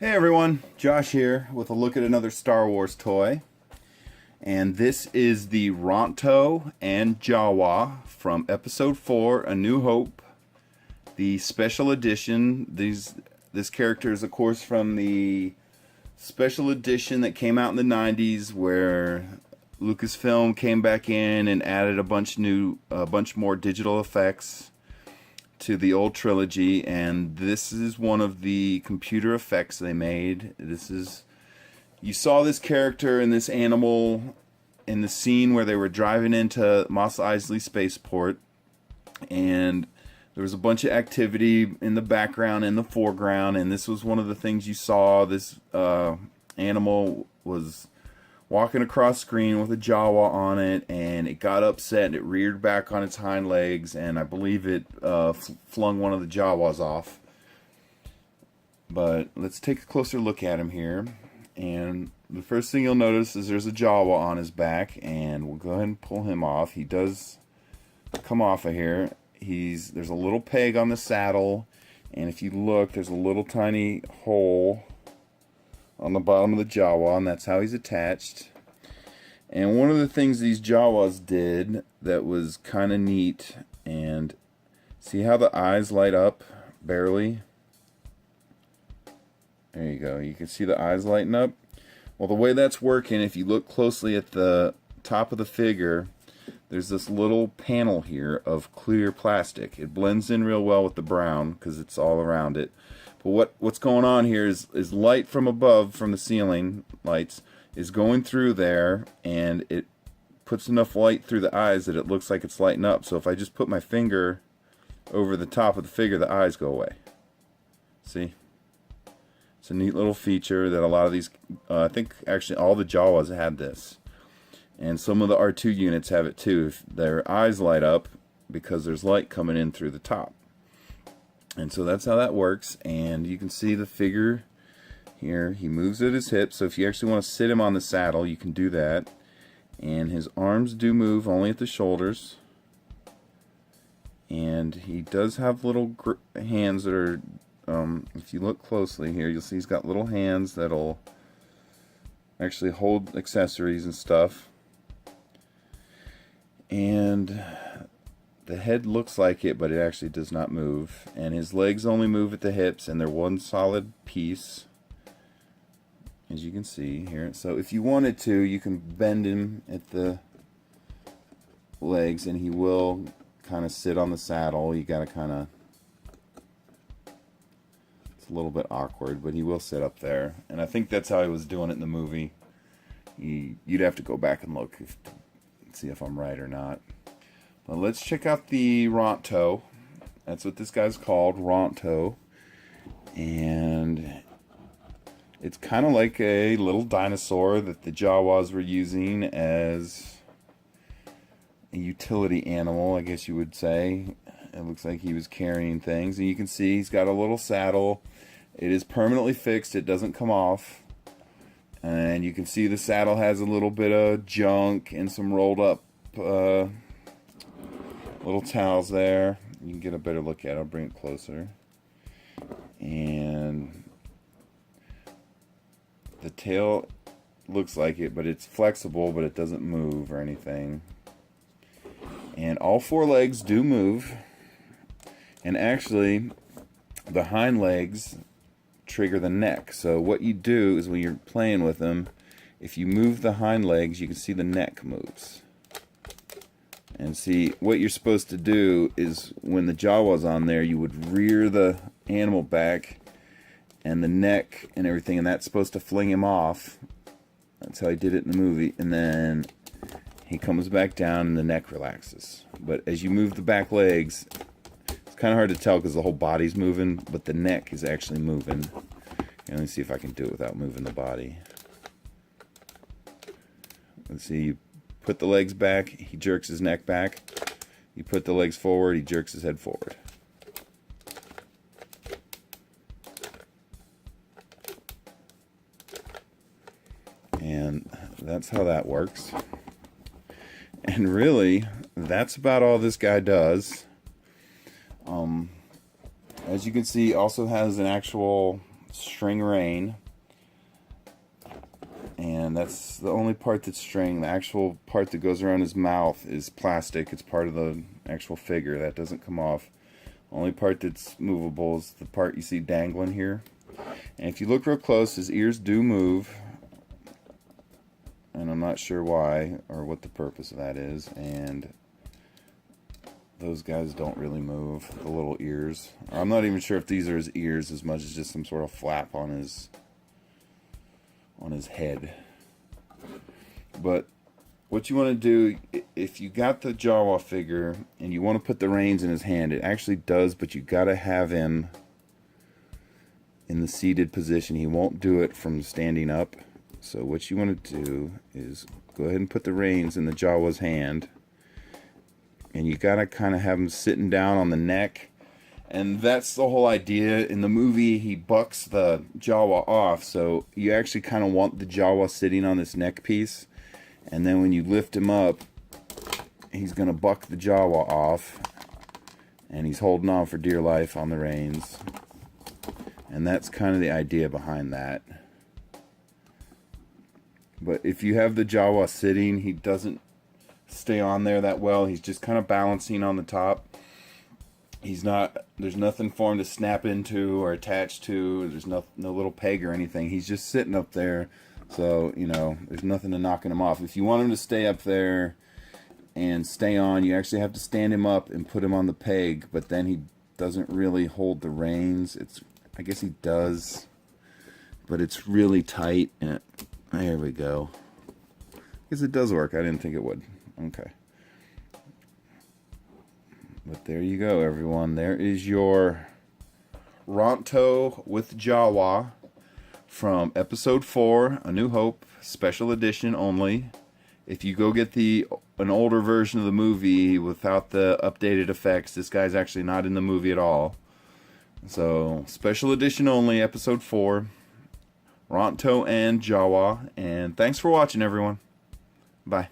Hey everyone, Josh here with a look at another Star Wars toy. And this is the Ronto and Jawa from Episode 4, A New Hope, the special edition. This character is of course from the special edition that came out in the 90s where Lucasfilm came back in and added a bunch more digital effects to the old trilogy, and this is one of the computer effects they made. You saw this character and this animal in the scene where they were driving into Mos Eisley Spaceport, and there was a bunch of activity in the background and the foreground, and this was one of the things you saw. This animal was walking across screen with a Jawa on it, and it got upset and it reared back on its hind legs, and I believe it flung one of the Jawas off. But let's take a closer look at him here, and the first thing you'll notice is there's a Jawa on his back, and we'll go ahead and pull him off. He does come off of here. There's a little peg on the saddle, and if you look, there's a little tiny hole on the bottom of the Jawa, and that's how he's attached. And one of the things these Jawas did that was kind of neat, and see how the eyes light up barely? There you go, you can see the eyes lighting up. Well, the way that's working, if you look closely at the top of the figure, there's this little panel here of clear plastic. It blends in real well with the brown because it's all around it. But what's going on here is light from above, from the ceiling lights, is going through there, and it puts enough light through the eyes that it looks like it's lighting up. So if I just put my finger over the top of the figure, the eyes go away. See? It's a neat little feature that a lot of these, I think actually all the Jawas had this. And some of the R2 units have it too. If their eyes light up because there's light coming in through the top. And so that's how that works, and you can see the figure here. He moves at his hips, so if you actually want to sit him on the saddle, you can do that. And his arms do move only at the shoulders. And he does have little hands that are, if you look closely here, you'll see he's got little hands that'll actually hold accessories and stuff. And the head looks like it, but it actually does not move. And his legs only move at the hips, and they're one solid piece, as you can see here. So if you wanted to, you can bend him at the legs, and he will kind of sit on the saddle. You gotta kind of, it's a little bit awkward, but he will sit up there. And I think that's how he was doing it in the movie. You'd have to go back and look to see if I'm right or not. Well, let's check out the Ronto. That's what this guy's called, Ronto. And it's kind of like a little dinosaur that the Jawas were using as a utility animal, I guess you would say. It looks like he was carrying things. And you can see he's got a little saddle. It is permanently fixed. It doesn't come off. And you can see the saddle has a little bit of junk and some rolled up little towels there. You can get a better look at it. I'll bring it closer. And the tail looks like it, but it's flexible, but it doesn't move or anything. And all four legs do move. And actually, the hind legs trigger the neck. So what you do is when you're playing with them, if you move the hind legs, you can see the neck moves. And see, what you're supposed to do is when the Jawa's on there, you would rear the animal back and the neck and everything, and that's supposed to fling him off. That's how he did it in the movie. And then he comes back down and the neck relaxes. But as you move the back legs, it's kind of hard to tell because the whole body's moving, but the neck is actually moving. And let me see if I can do it without moving the body. Let's see, you put the legs back, he jerks his neck back. You put the legs forward, he jerks his head forward. And that's how that works. And really, that's about all this guy does. As you can see, also has an actual string rein. And that's the only part that's string. The actual part that goes around his mouth is plastic. It's part of the actual figure. That doesn't come off. Only part that's movable is the part you see dangling here. And if you look real close, his ears do move. And I'm not sure why or what the purpose of that is. And those guys don't really move, the little ears. I'm not even sure if these are his ears as much as just some sort of flap on his head. But what you want to do, if you got the Jawa figure and you want to put the reins in his hand, it actually does, but you got to have him in the seated position. He won't do it from standing up. So what you want to do is go ahead and put the reins in the Jawa's hand, and you got to kind of have him sitting down on the neck. And that's the whole idea. In the movie, he bucks the Jawa off, so you actually kind of want the Jawa sitting on this neck piece. And then when you lift him up, he's going to buck the Jawa off. And he's holding on for dear life on the reins. And that's kind of the idea behind that. But if you have the Jawa sitting, he doesn't stay on there that well. He's just kind of balancing on the top. There's nothing for him to snap into or attach to. There's no little peg or anything. He's just sitting up there. So, there's nothing to knocking him off. If you want him to stay up there and stay on, you actually have to stand him up and put him on the peg. But then he doesn't really hold the reins. I guess he does. But it's really tight. And there we go. I guess it does work. I didn't think it would. Okay. But there you go, everyone. There is your Ronto with Jawa from Episode 4, A New Hope, Special Edition only. If you go get an older version of the movie without the updated effects, this guy's actually not in the movie at all. So, Special Edition only, Episode 4, Ronto and Jawa. And thanks for watching, everyone. Bye.